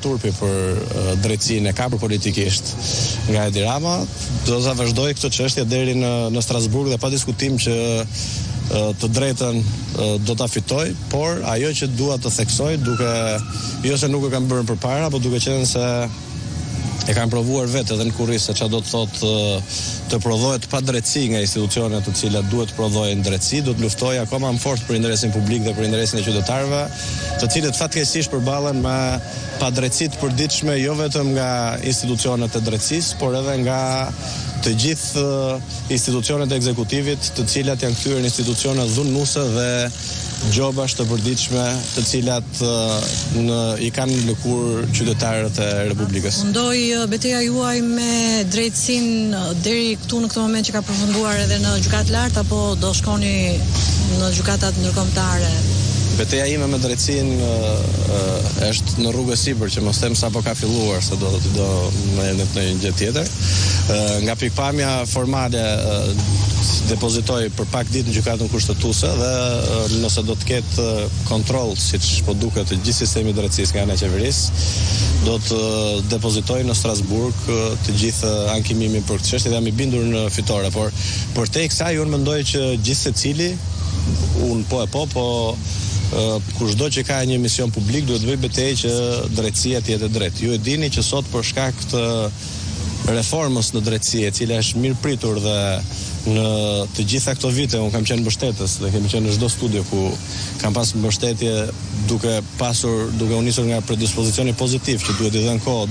turpi për drejtsinë e kapur politikisht nga Edi Rama, do ta vazhdoj këtë çështje deri në Strasburg dhe pa diskutim që të drejtën do ta fitoj, por ajo që dua të theksoj, jo se nuk e kam bërë përpara, por duke qenë se e kam provuar vetë edhe në kurriz se çfarë do të thotë të prodhohet pa drejtësi nga institucionet të cilat duhet të prodhojnë drejtësi, do të luftoj akoma më fort për interesin publik dhe për interesin e qytetarëve, të cilët fatkeqësisht përballen me padrejtësi të përditshme jo vetëm nga institucionet e drejtësisë, por edhe nga të gjithë institucionet e ekzekutivit, të cilat janë kthyer në institucione dhunuese dhe gjobash të përditshme, të cilat i kanë lëkurë qytetarët e Republikës. Ndoj betejë juaj me drejtësinë deri këtu në këtë moment që ka përfunduar edhe në gjykatë lartë, apo do shkoni në gjykatat ndërkombëtare? Betejë ime me drejtësinë është në rrugë sipër, që mos them sapo ka filluar, se do më në një gjë tjetër. Nga pikpamja formale depozitoj për pak ditë në gjykatën kushtetuese dhe nëse do të ketë kontroll, siç po duket, të gjithë sistemi i drejtësisë nga ana e qeverisë, do të depozitoj në Strasburg të gjithë ankimimin për këtë çështje dhe jam i bindur në fitore, por përtej kësaj unë mendoj që gjithë secili, unë po kushdo që ka një mision publik duhet të bëjë betejë që drejtësia të jetë drejt. Ju e dini që sot për shkak të reformës në drejtësi, e cila është mirë pritur dhe në të gjitha këto vite unë kam qenë mbështetës dhe kemi qenë në çdo studio ku kam pas mbështetje duke u nisur nga predispozicioni pozitiv që duhet i dhënë kohë